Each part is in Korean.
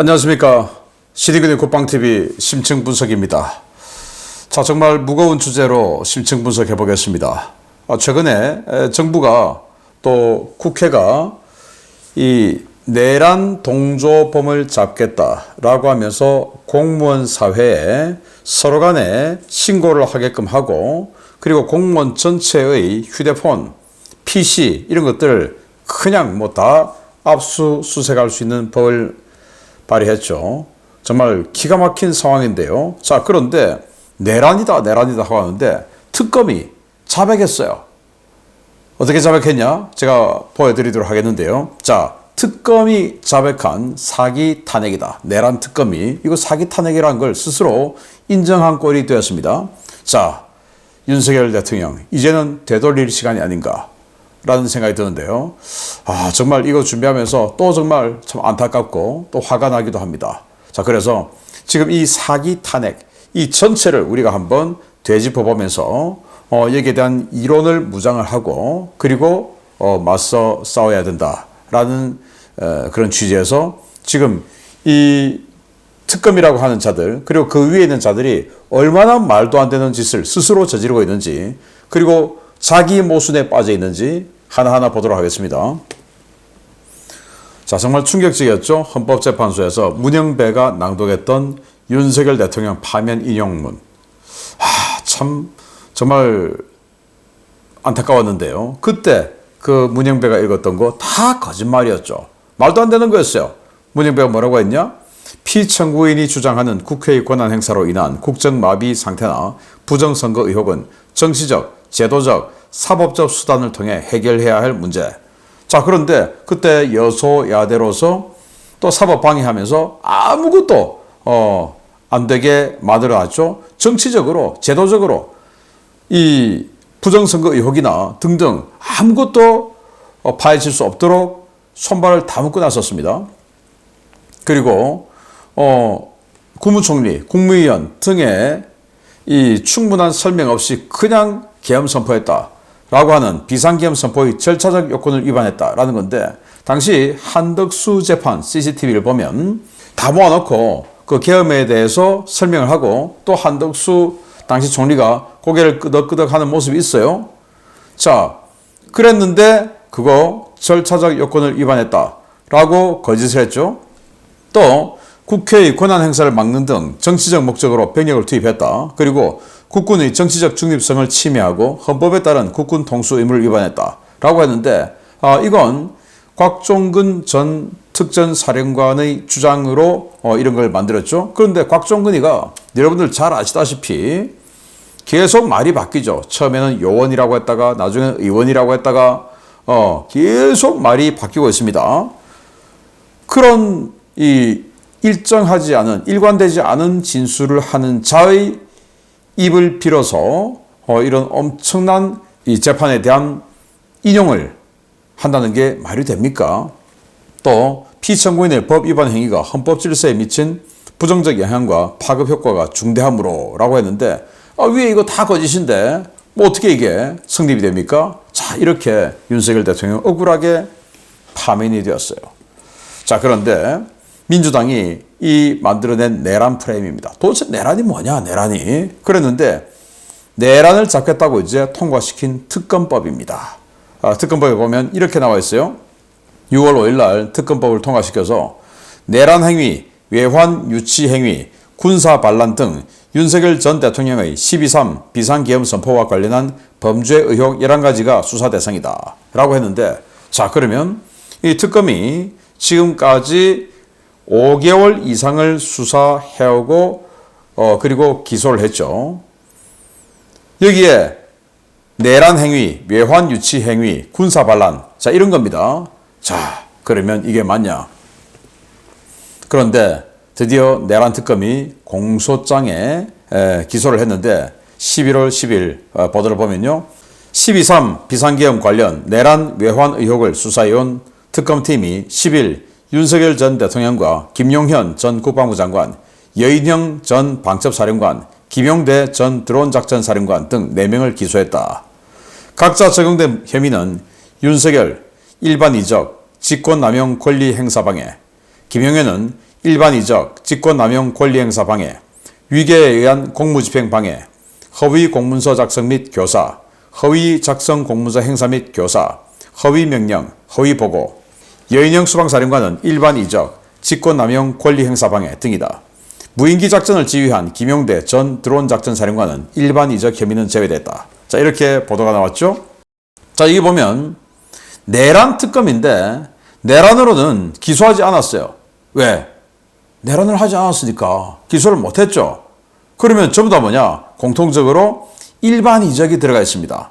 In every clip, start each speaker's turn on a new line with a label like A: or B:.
A: 안녕하십니까. 시리그니 국방TV 심층 분석입니다. 자, 정말 무거운 주제로 심층 분석해 보겠습니다. 최근에 정부가 또 국회가 이 내란 동조범을 잡겠다라고 하면서 공무원 사회에 서로 간에 신고를 하게끔 하고, 그리고 공무원 전체의 휴대폰, PC 이런 것들을 그냥 다 압수수색할 수 있는 법을 발의했죠. 정말 기가 막힌 상황인데요. 자, 그런데 내란이다 하고 하는데 특검이 자백했어요. 어떻게 자백했냐? 제가 보여드리도록 하겠는데요. 자, 특검이 자백한 사기 탄핵이다. 내란 특검이 이거 사기 탄핵이라는 걸 스스로 인정한 꼴이 되었습니다. 자, 윤석열 대통령 이제는 되돌릴 시간이 아닌가 라는 생각이 드는데요. 정말 이거 준비하면서 또 정말 참 안타깝고 또 화가 나기도 합니다. 자, 그래서 지금 이 사기 탄핵 이 전체를 우리가 한번 되짚어 보면서 여기에 대한 이론을 무장을 하고, 그리고 맞서 싸워야 된다라는 그런 취지에서 지금 이 특검이라고 하는 자들, 그리고 그 위에 있는 자들이 얼마나 말도 안 되는 짓을 스스로 저지르고 있는지, 그리고 자기 모순에 빠져 있는지 하나하나 보도록 하겠습니다. 자, 정말 충격적이었죠. 헌법재판소에서 문영배가 낭독했던 윤석열 대통령 파면 인용문. 참 정말 안타까웠는데요. 그때 그 문영배가 읽었던 거 다 거짓말이었죠. 말도 안 되는 거였어요. 문영배가 뭐라고 했냐? 피청구인이 주장하는 국회의 권한 행사로 인한 국정마비 상태나 부정선거 의혹은 정치적, 제도적, 사법적 수단을 통해 해결해야 할 문제. 자, 그런데 그때 여소야대로서 또 사법 방해하면서 아무것도 안 되게 만들어놨죠. 정치적으로, 제도적으로 이 부정선거 의혹이나 등등 아무것도 파헤칠 수 없도록 손발을 다 묶어 놨었습니다. 그리고 국무총리, 국무위원 등의 이 충분한 설명 없이 그냥 계엄 선포했다라고 하는 비상계엄 선포의 절차적 요건을 위반했다라는 건데, 당시 한덕수 재판 CCTV를 보면 다 모아놓고 그 계엄에 대해서 설명을 하고, 또 한덕수 당시 총리가 고개를 끄덕끄덕 하는 모습이 있어요. 자, 그랬는데 그거 절차적 요건을 위반했다라고 거짓을 했죠. 또 국회의 권한 행사를 막는 등 정치적 목적으로 병력을 투입했다. 그리고 국군의 정치적 중립성을 침해하고 헌법에 따른 국군 통수 의무를 위반했다라고 했는데, 이건 곽종근 전 특전사령관의 주장으로 이런 걸 만들었죠. 그런데 곽종근이가 여러분들 잘 아시다시피 계속 말이 바뀌죠. 처음에는 요원이라고 했다가 나중에는 의원이라고 했다가 계속 말이 바뀌고 있습니다. 그런 이 일정하지 않은, 일관되지 않은 진술을 하는 자의 입을 빌어서 이런 엄청난 이 재판에 대한 인용을 한다는 게 말이 됩니까? 또 피청구인의 법 위반 행위가 헌법 질서에 미친 부정적 영향과 파급 효과가 중대하므로 라고 했는데, 위에 이거 다 거짓인데 어떻게 이게 성립이 됩니까? 자, 이렇게 윤석열 대통령 억울하게 파면이 되었어요. 자, 그런데 민주당이 이 만들어낸 내란 프레임입니다. 도대체 내란이 뭐냐, 내란이. 그랬는데 내란을 잡겠다고 이제 통과시킨 특검법입니다. 특검법에 보면 이렇게 나와 있어요. 6월 5일 날 특검법을 통과시켜서 내란 행위, 외환 유치 행위, 군사 반란 등 윤석열 전 대통령의 12.3 비상계엄 선포와 관련한 범죄 의혹 11가지가 수사 대상이다 라고 했는데, 자, 그러면 이 특검이 지금까지 5개월 이상을 수사해오고 그리고 기소를 했죠. 여기에 내란 행위, 외환 유치 행위, 군사 반란, 자, 이런 겁니다. 자, 그러면 이게 맞냐? 그런데 드디어 내란 특검이 공소장에 기소를 했는데 11월 10일 보도를 보면요. 12.3 비상계엄 관련 내란 외환 의혹을 수사해온 특검팀이 10일 윤석열 전 대통령과 김용현 전 국방부 장관, 여인형 전 방첩사령관, 김용대 전 드론작전사령관 등 4명을 기소했다. 각자 적용된 혐의는 윤석열, 일반 이적, 직권남용 권리 행사방해, 김용현은 일반 이적, 직권남용 권리행사 방해, 위계에 의한 공무집행 방해, 허위 공문서 작성 및 교사, 허위 작성 공문서 행사 및 교사, 허위 명령, 허위 보고, 여인영 수방사령관은 일반 이적, 직권남용 권리행사 방해 등이다. 무인기 작전을 지휘한 김용대 전 드론 작전 사령관은 일반 이적 혐의는 제외됐다. 자, 이렇게 보도가 나왔죠. 자, 여기 보면 내란 특검인데 내란으로는 기소하지 않았어요. 왜? 내란을 하지 않았으니까 기소를 못했죠. 그러면 전부 다 뭐냐? 공통적으로 일반 이적이 들어가 있습니다.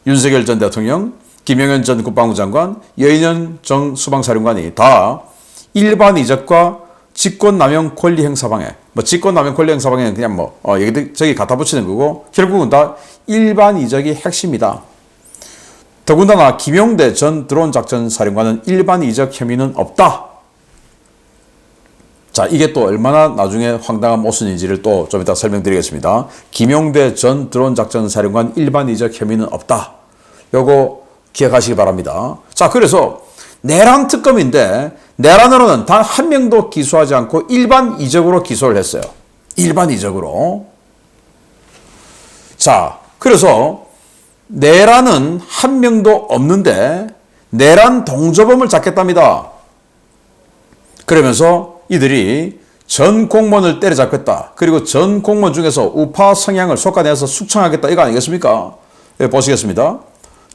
A: 윤석열 전 대통령, 김영현 전 국방부 장관, 여인영 전 수방사령관이 다 일반 이적과 직권남용 권리행사방해, 직권남용 권리행사방해는 그냥 저기 갖다 붙이는 거고 결국은 다 일반 이적이 핵심이다. 더군다나 김용대 전 드론 작전 사령관은 일반 이적 혐의는 없다. 자, 이게 또 얼마나 나중에 황당한 모순인지를 또 좀 이따 설명드리겠습니다. 김용대 전 드론 작전 사령관 일반 이적 혐의는 없다. 요거 기억하시기 바랍니다. 자, 그래서 내란 특검인데 내란으로는 단 한 명도 기소하지 않고 일반 이적으로 기소를 했어요. 일반 이적으로. 자, 그래서 내란은 한 명도 없는데 내란 동조범을 잡겠답니다. 그러면서 이들이 전 공무원을 때려잡겠다. 그리고 전 공무원 중에서 우파 성향을 솎아내서 숙청하겠다. 이거 아니겠습니까? 네, 보시겠습니다.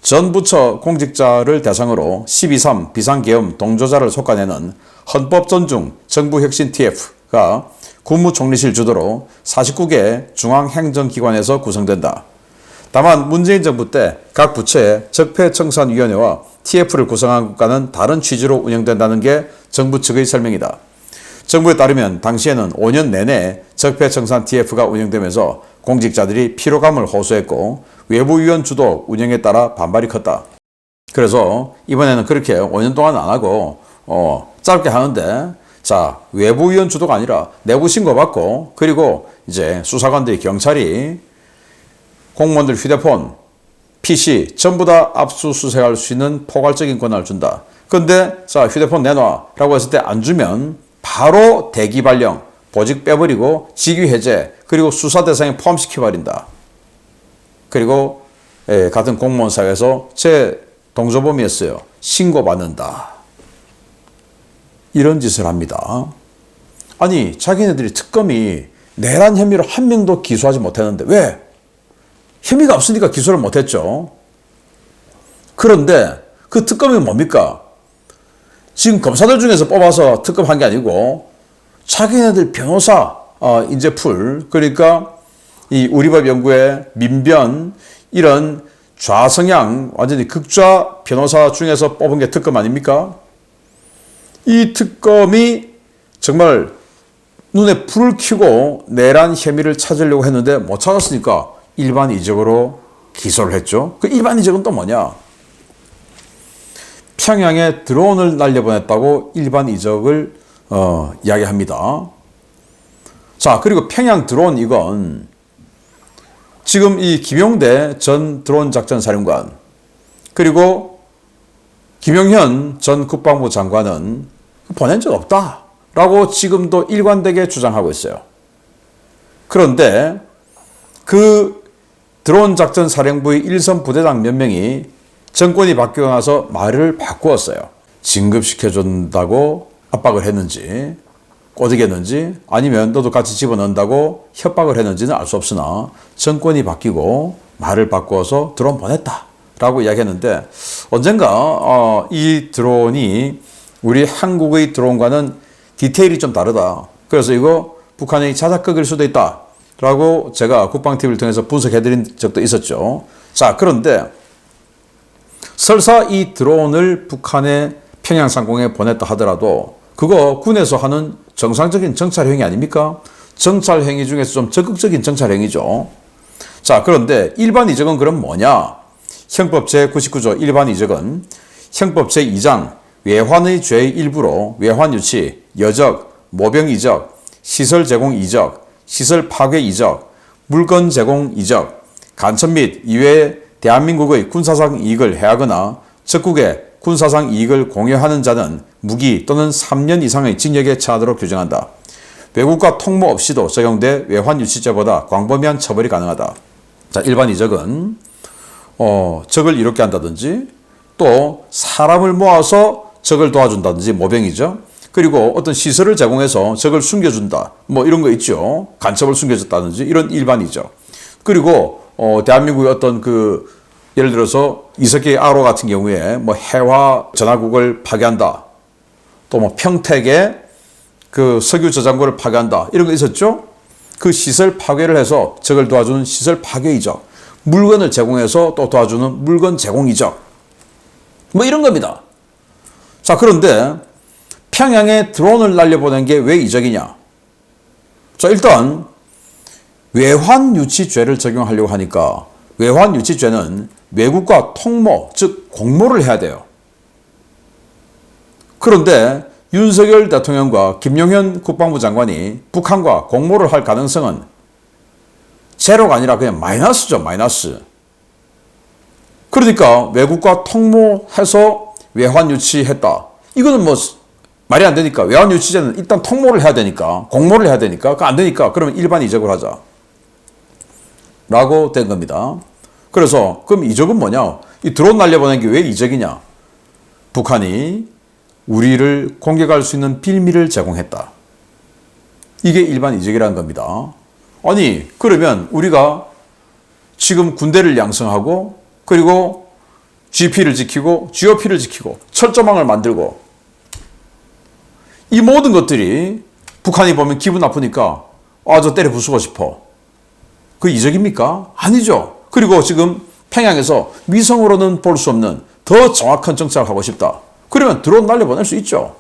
A: 전 부처 공직자를 대상으로 12.3 비상계엄 동조자를 솎아내는 헌법존중 정부혁신 TF가 국무총리실 주도로 49개 중앙행정기관에서 구성된다. 다만 문재인 정부 때 각 부처의 적폐청산위원회와 TF를 구성한 국가는 다른 취지로 운영된다는 게 정부 측의 설명이다. 정부에 따르면 당시에는 5년 내내 적폐청산 TF가 운영되면서 공직자들이 피로감을 호소했고 외부위원 주도 운영에 따라 반발이 컸다. 그래서 이번에는 그렇게 5년 동안 안 하고 짧게 하는데, 자, 외부위원 주도가 아니라 내부 신고받고 그리고 이제 수사관들이, 경찰이 공무원들 휴대폰, PC 전부 다 압수수색할 수 있는 포괄적인 권한을 준다. 근데 자, 휴대폰 내놔 라고 했을 때 안 주면 바로 대기 발령, 보직 빼버리고 직위 해제, 그리고 수사 대상에 포함시켜버린다. 그리고 같은 공무원 사회에서 제 동조범이었어요. 신고받는다. 이런 짓을 합니다. 아니, 자기네들이 특검이 내란 혐의로 한 명도 기소하지 못했는데 왜? 혐의가 없으니까 기소를 못했죠. 그런데 그 특검이 뭡니까? 지금 검사들 중에서 뽑아서 특검한 게 아니고 자기네들 변호사 인재풀, 그러니까 이 우리법 연구의 민변, 이런 좌성향 완전히 극좌 변호사 중에서 뽑은 게 특검 아닙니까? 이 특검이 정말 눈에 불을 켜고 내란 혐의를 찾으려고 했는데 못 찾았으니까 일반 이적으로 기소를 했죠. 그 일반 이적은 또 뭐냐? 평양에 드론을 날려보냈다고 일반 이적을 이야기합니다. 자, 그리고 평양 드론, 이건 지금 이 김용대 전 드론 작전 사령관 그리고 김영현 전 국방부 장관은 보낸 적 없다라고 지금도 일관되게 주장하고 있어요. 그런데 그 드론 작전 사령부의 일선 부대장 몇 명이 정권이 바뀌고 나서 말을 바꾸었어요. 진급시켜준다고 압박을 했는지, 꼬드겼는지, 아니면 너도 같이 집어넣는다고 협박을 했는지는 알 수 없으나 정권이 바뀌고 말을 바꾸어서 드론 보냈다라고 이야기했는데, 언젠가 이 드론이 우리 한국의 드론과는 디테일이 좀 다르다. 그래서 이거 북한이 자작극일 수도 있다 라고 제가 국방TV를 통해서 분석해드린 적도 있었죠. 자, 그런데 설사 이 드론을 북한의 평양 상공에 보냈다 하더라도 그거 군에서 하는 정상적인 정찰행위 아닙니까? 정찰행위 중에서 좀 적극적인 정찰행위죠. 자, 그런데 일반 이적은 그럼 뭐냐? 형법 제99조 일반 이적은 형법 제2장 외환의 죄의 일부로 외환 유치, 여적, 모병 이적, 시설 제공 이적, 시설 파괴 이적, 물건 제공 이적, 간첩 및 이외의 대한민국의 군사상 이익을 해하거나 적국의 군사상 이익을 공유하는 자는 무기 또는 3년 이상의 징역에 처하도록 규정한다. 외국과 통모 없이도 적용돼 외환유치죄보다 광범위한 처벌이 가능하다. 자, 일반 이적은 적을 이롭게 한다든지 또 사람을 모아서 적을 도와준다든지 모병이죠. 그리고 어떤 시설을 제공해서 적을 숨겨준다. 뭐 이런 거 있죠. 간첩을 숨겨줬다든지 이런 일반이죠. 그리고 대한민국의 어떤 예를 들어서 이석기 아로 같은 경우에 뭐 해화 전화국을 파괴한다. 또 뭐 평택에 석유 저장고를 파괴한다. 이런 거 있었죠. 그 시설 파괴를 해서 적을 도와주는 시설 파괴 이적. 물건을 제공해서 또 도와주는 물건 제공 이적. 뭐 이런 겁니다. 자, 그런데 평양에 드론을 날려보낸 게 왜 이적이냐? 자, 일단 외환유치죄를 적용하려고 하니까 외환유치죄는 외국과 통모, 즉 공모를 해야 돼요. 그런데 윤석열 대통령과 김용현 국방부 장관이 북한과 공모를 할 가능성은 제로가 아니라 그냥 마이너스죠, 마이너스. 그러니까 외국과 통모해서 외환유치했다. 이거는 뭐 말이 안 되니까 외환유치죄는 일단 통모를 해야 되니까 공모를 해야 되니까 그거 안 되니까 그러면 일반 이적을 하자. 라고 된 겁니다. 그래서 그럼 이적은 뭐냐? 이 드론 날려보낸 게 왜 이적이냐? 북한이 우리를 공격할 수 있는 빌미를 제공했다. 이게 일반 이적이라는 겁니다. 아니, 그러면 우리가 지금 군대를 양성하고 그리고 GP를 지키고 GOP를 지키고 철조망을 만들고 이 모든 것들이 북한이 보면 기분 나쁘니까 저 때려 부수고 싶어. 그 이적입니까? 아니죠. 그리고 지금 평양에서 위성으로는 볼 수 없는 더 정확한 정찰을 하고 싶다. 그러면 드론 날려보낼 수 있죠.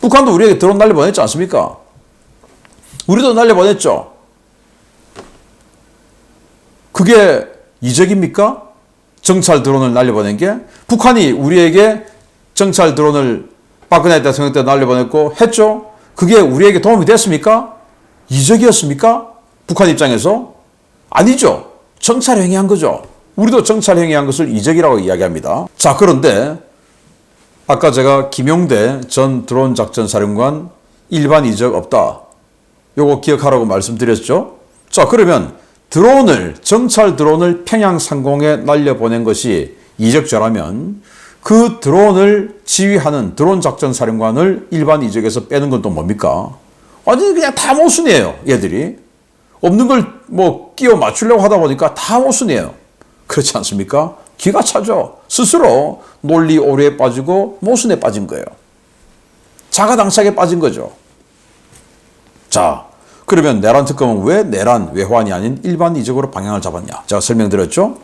A: 북한도 우리에게 드론 날려보냈지 않습니까? 우리도 날려보냈죠. 그게 이적입니까? 정찰 드론을 날려보낸 게? 북한이 우리에게 정찰 드론을 박근혜 대통령 때 날려보냈고 했죠. 그게 우리에게 도움이 됐습니까? 이적이었습니까? 북한 입장에서? 아니죠. 정찰 행위한 거죠. 우리도 정찰 행위한 것을 이적이라고 이야기합니다. 자, 그런데 아까 제가 김용대 전 드론 작전 사령관 일반 이적 없다. 요거 기억하라고 말씀드렸죠. 자, 그러면 정찰 드론을 평양 상공에 날려보낸 것이 이적죄라면 그 드론을 지휘하는 드론 작전 사령관을 일반 이적에서 빼는 건 또 뭡니까? 완전히 그냥 다 모순이에요, 얘들이. 없는 걸 뭐 끼워 맞추려고 하다 보니까 다 모순이에요. 그렇지 않습니까? 기가 차죠. 스스로 논리 오류에 빠지고 모순에 빠진 거예요. 자가당착에 빠진 거죠. 자, 그러면 내란 특검은 왜 내란 외환이 아닌 일반 이적으로 방향을 잡았냐? 제가 설명드렸죠.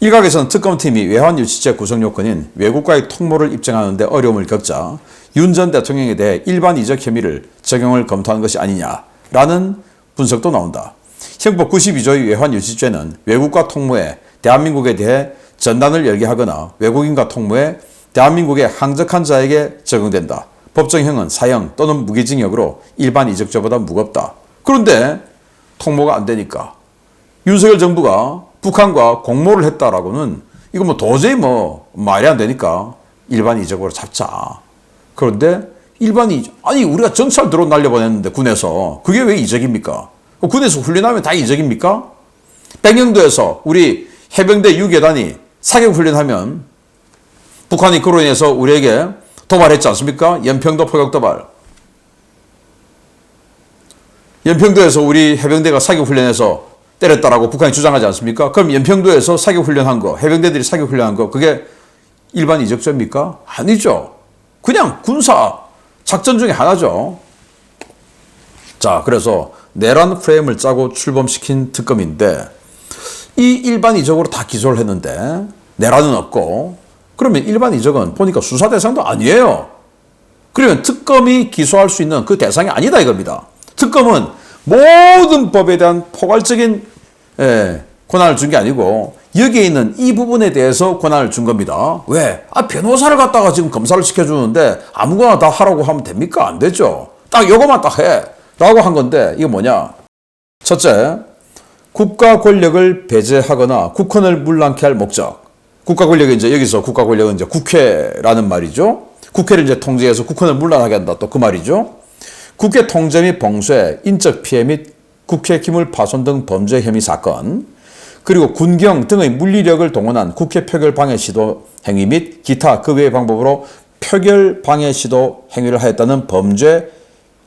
A: 일각에서는 특검팀이 외환유치죄 구성 요건인 외국과의 통모를 입증하는 데 어려움을 겪자 윤 전 대통령에 대해 일반 이적 혐의를 적용을 검토하는 것이 아니냐라는 분석도 나온다. 형법 92조의 외환유치죄는 외국과 통모에 대한민국에 대해 전단을 열게 하거나 외국인과 통모에 대한민국에 항적한 자에게 적용된다. 법정형은 사형 또는 무기징역으로 일반 이적죄보다 무겁다. 그런데 통모가 안 되니까 윤석열 정부가 북한과 공모를 했다라고는 이거 뭐 도저히 뭐 말이 안 되니까 일반 이적으로 잡자. 그런데 아니 우리가 정찰 드론 날려보냈는데 군에서 그게 왜 이적입니까? 군에서 훈련하면 다 이적입니까? 백령도에서 우리 해병대 유교단이 사격 훈련하면 북한이 그로 인해서 우리에게 도발했지 않습니까? 연평도 포격 도발. 연평도에서 우리 해병대가 사격 훈련해서 때렸다라고 북한이 주장하지 않습니까? 그럼 연평도에서 사격 훈련한 거, 해병대들이 사격 훈련한 거, 그게 일반 이적죄입니까? 아니죠. 그냥 군사 작전 중에 하나죠. 자, 그래서 내란 프레임을 짜고 출범시킨 특검인데 이 일반 이적으로 다 기소를 했는데 내란은 없고 그러면 일반 이적은 보니까 수사 대상도 아니에요. 그러면 특검이 기소할 수 있는 그 대상이 아니다 이겁니다. 특검은 모든 법에 대한 포괄적인 권한을 준 게 아니고 여기에 있는 이 부분에 대해서 권한을 준 겁니다. 왜? 변호사를 갖다가 지금 검사를 시켜주는데 아무거나 다 하라고 하면 됩니까? 안 되죠. 딱 요거만 딱 해. 라고 한 건데 이게 뭐냐? 첫째, 국가 권력을 배제하거나 국헌을 문란케 할 목적. 국가 권력이 이제 여기서 국가 권력은 이제 국회라는 말이죠. 국회를 이제 통제해서 국회를 물러나게 한다. 또 그 말이죠. 국회 통제 및 봉쇄, 인적 피해 및 국회 기물 파손 등 범죄 혐의 사건, 그리고 군경 등의 물리력을 동원한 국회 표결 방해 시도 행위 및 기타 그 외의 방법으로 표결 방해 시도 행위를 하였다는 범죄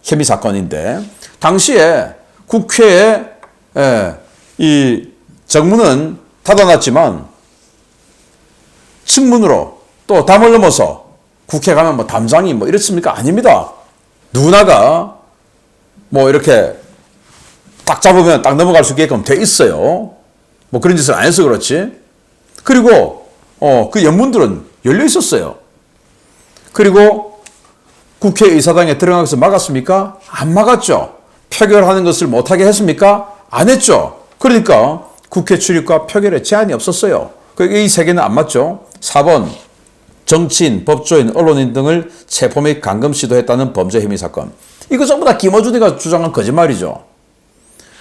A: 혐의 사건인데, 당시에 국회에 이 정문은 닫아놨지만 측문으로 또 담을 넘어서 국회 가면 뭐 담장이 뭐 이렇습니까? 아닙니다. 누구나가 뭐 이렇게 딱 잡으면 딱 넘어갈 수 있게끔 돼 있어요. 뭐 그런 짓을 안 해서 그렇지. 그리고 그 연문들은 열려 있었어요. 그리고 국회의사당에 들어가서 막았습니까? 안 막았죠. 표결하는 것을 못하게 했습니까? 안 했죠. 그러니까 국회 출입과 표결에 제한이 없었어요. 이 세 개는 안 맞죠. 4번, 정치인, 법조인, 언론인 등을 체포 및 감금 시도했다는 범죄 혐의 사건. 이거 전부 다 김어준이가 주장한 거짓말이죠.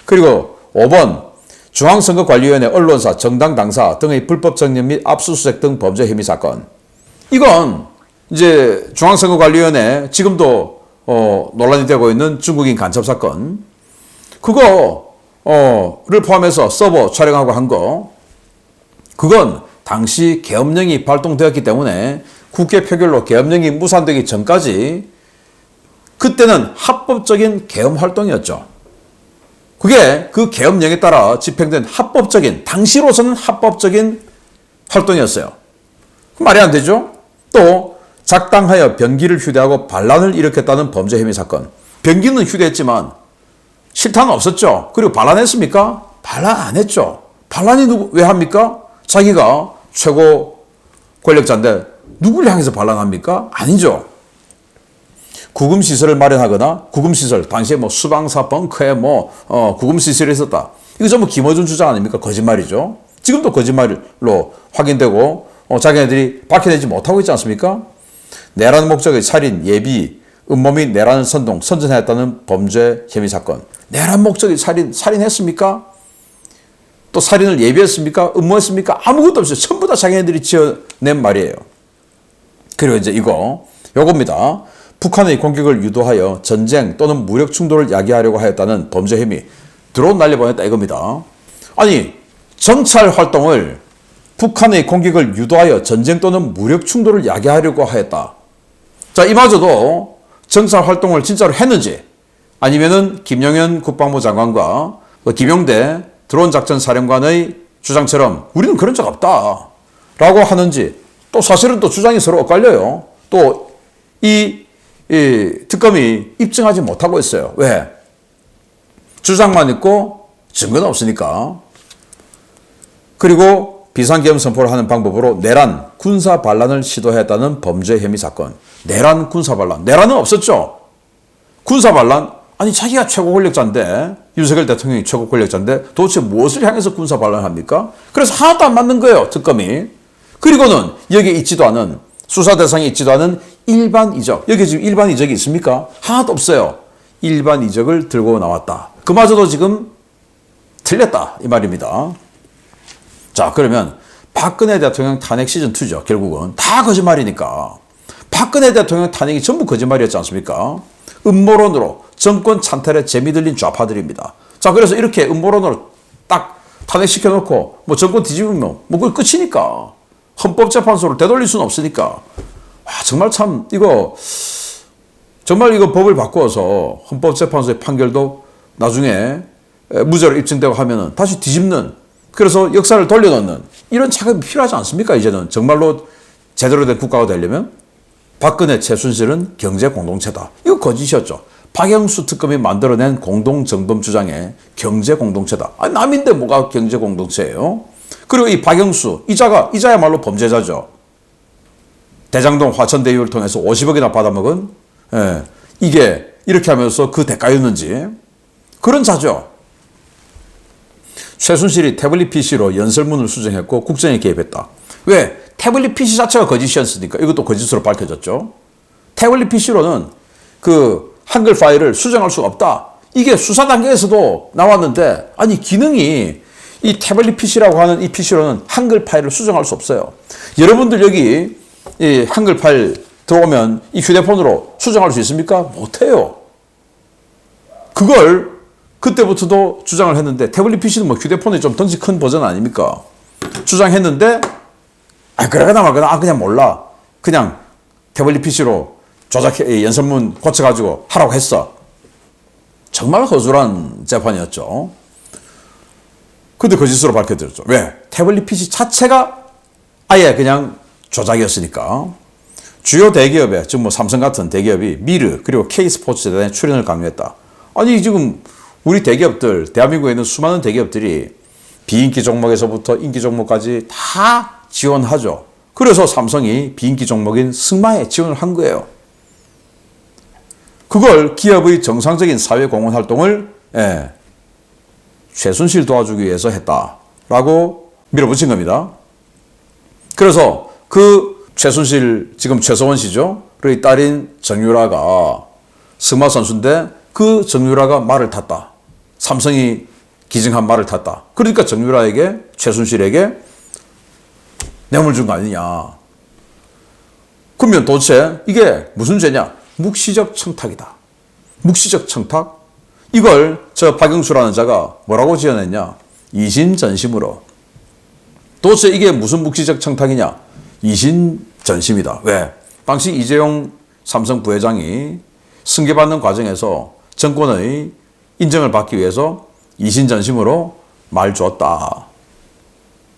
A: 그리고 5번, 중앙선거관리위원회, 언론사, 정당 당사 등의 불법 정년 및 압수수색 등 범죄 혐의 사건. 이건 이제 중앙선거관리위원회, 지금도 논란이 되고 있는 중국인 간첩 사건, 그거를 포함해서 서버 촬영하고 한 거, 그건 당시 계엄령이 발동되었기 때문에 국회 표결로 계엄령이 무산되기 전까지 그때는 합법적인 계엄 활동이었죠. 그게 그 계엄령에 따라 집행된 합법적인, 당시로서는 합법적인 활동이었어요. 말이 안 되죠? 또 작당하여 변기를 휴대하고 반란을 일으켰다는 범죄 혐의 사건. 변기는 휴대했지만 실탄은 없었죠. 그리고 반란했습니까? 반란 안 했죠. 반란이 왜 합니까? 자기가 최고 권력자인데 누굴 향해서 반란합니까? 아니죠. 구금시설을 마련하거나 구금시설, 당시에 뭐 수방사 벙커에 구금시설이 있었다. 이거 전부 김어준 주장 아닙니까? 거짓말이죠. 지금도 거짓말로 확인되고 자기네들이 밝혀내지 못하고 있지 않습니까? 내란 목적의 살인, 예비, 음모 및 내란을 선전하였다는 범죄 혐의 사건. 내란 목적의 살인했습니까? 또 살인을 예비했습니까? 음모했습니까? 아무것도 없어요. 전부 다 자기네들이 지어낸 말이에요. 그리고 이제 요겁니다. 북한의 공격을 유도하여 전쟁 또는 무력 충돌을 야기하려고 하였다는 범죄 혐의. 드론 날려보냈다 이겁니다. 아니, 정찰 활동을 북한의 공격을 유도하여 전쟁 또는 무력 충돌을 야기하려고 하였다. 자, 이마저도 정찰 활동을 진짜로 했는지, 아니면은 김영현 국방부 장관과 김용대 드론 작전 사령관의 주장처럼 우리는 그런 적 없다 라고 하는지, 또 사실은 또 주장이 서로 엇갈려요. 또 이 특검이 입증하지 못하고 있어요. 왜? 주장만 있고 증거는 없으니까. 그리고 비상계엄 선포를 하는 방법으로 내란, 군사 반란을 시도했다는 범죄 혐의 사건. 내란, 군사 반란. 내란은 없었죠. 군사 반란? 아니, 자기가 최고 권력자인데, 윤석열 대통령이 최고 권력자인데 도대체 무엇을 향해서 군사 반란을 합니까? 그래서 하나도 안 맞는 거예요, 특검이. 그리고는 여기에 있지도 않은, 수사 대상에 있지도 않은 일반 이적. 여기 지금 일반 이적이 있습니까? 하나도 없어요. 일반 이적을 들고 나왔다. 그마저도 지금 틀렸다 이 말입니다. 자, 그러면 박근혜 대통령 탄핵 시즌2죠. 결국은 다 거짓말이니까. 박근혜 대통령 탄핵이 전부 거짓말이었지 않습니까? 음모론으로 정권 찬탈에 재미 들린 좌파들입니다. 자, 그래서 이렇게 음모론으로 딱 탄핵시켜놓고 뭐 정권 뒤집으면 뭐 그게 끝이니까. 헌법재판소를 되돌릴 수는 없으니까. 와, 정말 참 정말 이거 법을 바꾸어서 헌법재판소의 판결도 나중에 무죄로 입증되고 하면은 다시 뒤집는, 그래서 역사를 돌려놓는 이런 작업이 필요하지 않습니까? 이제는 정말로 제대로 된 국가가 되려면. 박근혜 최순실은 경제 공동체다. 이거 거짓이었죠. 박영수 특검이 만들어낸 공동정범 주장에 경제 공동체다. 아니, 남인데 뭐가 경제 공동체예요? 그리고 이 박영수, 이자야말로 범죄자죠. 대장동 화천대유를 통해서 50억이나 받아먹은, 이게 이렇게 하면서 그 대가였는지. 그런 자죠. 최순실이 태블릿 PC로 연설문을 수정했고 국정에 개입했다. 왜? 태블릿 PC 자체가 거짓이었으니까 이것도 거짓으로 밝혀졌죠. 태블릿 PC로는 그 한글 파일을 수정할 수가 없다. 이게 수사 단계에서도 나왔는데, 아니, 기능이 이 태블릿 PC라고 하는 이 PC로는 한글 파일을 수정할 수 없어요. 여러분들 여기 이 한글 파일 들어오면 이 휴대폰으로 수정할 수 있습니까? 못해요. 그걸 그때부터도 주장을 했는데, 태블릿 PC는 뭐 휴대폰이 좀 덩치 큰 버전 아닙니까? 주장했는데, 그러거나 말거나, 그냥 몰라. 그냥 태블릿 PC로 연설문 고쳐가지고 하라고 했어. 정말 허술한 재판이었죠. 근데 거짓으로 밝혀졌죠. 왜? 태블릿 PC 자체가 아예 그냥 조작이었으니까. 주요 대기업에, 즉 뭐 삼성 같은 대기업이 미르 그리고 K스포츠재단에 출연을 강요했다. 아니 지금 우리 대기업들, 대한민국에 있는 수많은 대기업들이 비인기 종목에서부터 인기 종목까지 다 지원하죠. 그래서 삼성이 비인기 종목인 승마에 지원을 한 거예요. 그걸 기업의 정상적인 사회 공헌 활동을 최순실 도와주기 위해서 했다라고 밀어붙인 겁니다. 그래서 그 최순실, 지금 최서원 씨죠. 그의 딸인 정유라가 승마 선수인데 그 정유라가 말을 탔다. 삼성이 기증한 말을 탔다. 그러니까 정유라에게, 최순실에게 뇌물 준 거 아니냐. 그러면 도대체 이게 무슨 죄냐? 묵시적 청탁이다. 묵시적 청탁? 이걸 저 박영수라는 자가 뭐라고 지어냈냐? 이신전심으로. 도대체 이게 무슨 묵시적 청탁이냐? 이신전심이다. 왜? 당시 이재용 삼성 부회장이 승계받는 과정에서 정권의 인정을 받기 위해서 이신전심으로 말 줬다.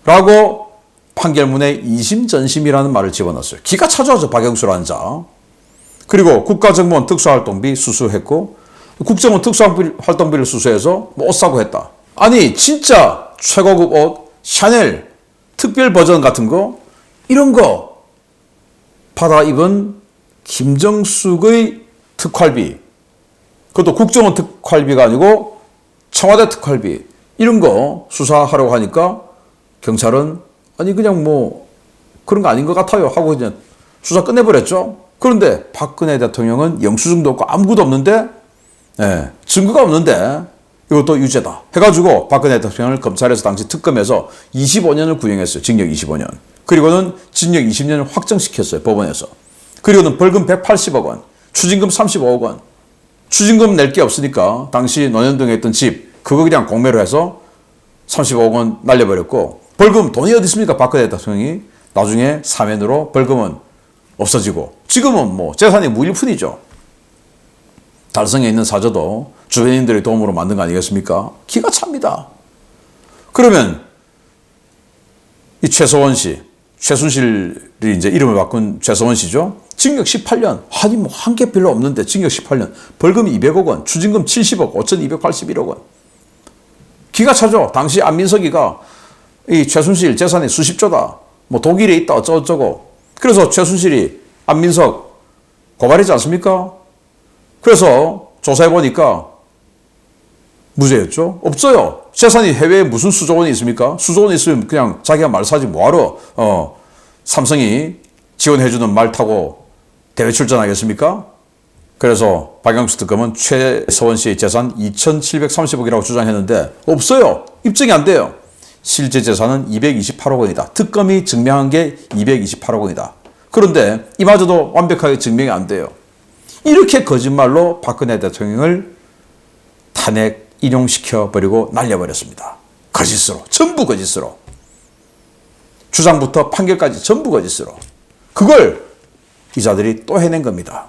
A: 라고 판결문에 이심전심이라는 말을 집어넣었어요. 기가 차죠, 박영수라는 자. 그리고 국가정보원 특수활동비 수수했고, 국정원 특수활동비를 수수해서 옷 사고 했다. 아니 진짜 최고급 옷, 샤넬 특별 버전 같은 거, 이런 거 받아 입은 김정숙의 특활비, 그것도 국정원 특활비가 아니고 청와대 특활비, 이런 거 수사하려고 하니까 경찰은 아니 그냥 뭐 그런 거 아닌 것 같아요 하고 그냥 수사 끝내버렸죠. 그런데 박근혜 대통령은 영수증도 없고 아무것도 없는데, 증거가 없는데 이것도 유죄다 해가지고 박근혜 대통령을 검찰에서 당시 특검에서 25년을 구형했어요. 징역 25년. 그리고는 징역 20년을 확정시켰어요. 법원에서. 그리고는 벌금 180억 원, 추징금 35억 원. 추징금 낼 게 없으니까 당시 논현동에 있던 집, 그거 그냥 공매로 해서 35억 원 날려버렸고, 벌금 돈이 어디 있습니까? 박근혜 대통령이 나중에 사면으로 벌금은 없어지고, 지금은 뭐 재산이 무일푼이죠. 달성에 있는 사저도 주변인들의 도움으로 만든 거 아니겠습니까? 기가 찹니다. 그러면 이 최서원 씨, 최순실이 이제 이름을 바꾼 최서원 씨죠. 징역 18년. 아니 뭐 한 게 별로 없는데 징역 18년. 벌금 200억 원, 추징금 70억, 5,281억 원. 기가 차죠. 당시 안민석이가 이 최순실 재산이 수십조다. 뭐 독일에 있다 어쩌고저쩌고. 그래서 최순실이 안민석 고발했지 않습니까? 그래서 조사해보니까 무죄였죠? 없어요. 재산이 해외에 무슨 수조원이 있습니까? 수조원이 있으면 그냥 자기가 말 사지 뭐하러 삼성이 지원해주는 말 타고 대외 출전하겠습니까? 그래서 박영수 특검은 최서원 씨의 재산 2,730억이라고 주장했는데 없어요. 입증이 안 돼요. 실제 재산은 228억 원이다. 특검이 증명한 게 228억 원이다. 그런데 이마저도 완벽하게 증명이 안 돼요. 이렇게 거짓말로 박근혜 대통령을 탄핵 인용시켜버리고 날려버렸습니다. 거짓으로. 전부 거짓으로. 주장부터 판결까지 전부 거짓으로. 그걸 이자들이 또 해낸 겁니다.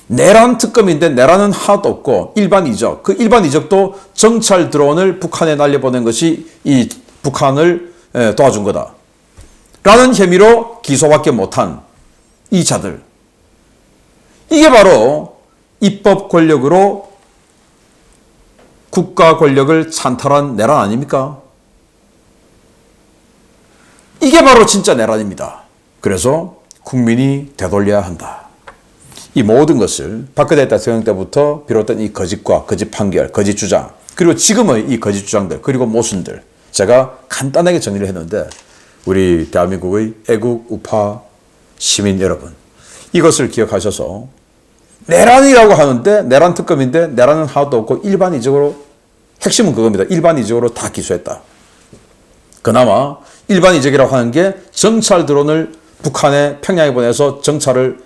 A: 내란 특검인데 내란은 하나도 없고 일반 이적, 그 일반 이적도 정찰 드론을 북한에 날려보낸 것이 이 북한을 도와준 거다 라는 혐의로 기소밖에 못한 이 자들, 이게 바로 입법 권력으로 국가 권력을 찬탈한 내란 아닙니까? 이게 바로 진짜 내란입니다. 그래서 국민이 되돌려야 한다. 이 모든 것을 박근혜 대통령 때부터 비롯된 이 거짓과 거짓 판결, 거짓 주장, 그리고 지금의 이 거짓 주장들, 그리고 모순들, 제가 간단하게 정리를 했는데, 우리 대한민국의 애국 우파 시민 여러분, 이것을 기억하셔서 내란이라고 하는데, 내란 특검인데 내란은 하나도 없고 일반 이적으로 핵심은 그겁니다. 일반 이적으로 다 기소했다. 그나마 일반 이적이라고 하는 게 정찰 드론을 북한에 평양에 보내서 정찰을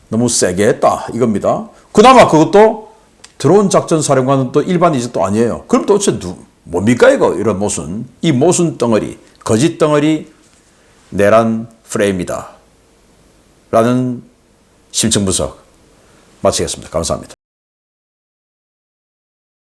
A: 너무 세게 했다 이겁니다. 그나마 그것도 드론 작전 사령관은 또 일반 이적도 아니에요. 그럼 도대체 뭡니까 이거? 이런 모순. 이 모순 덩어리, 거짓 덩어리 내란 프레임이다 라는 심층 분석 마치겠습니다. 감사합니다.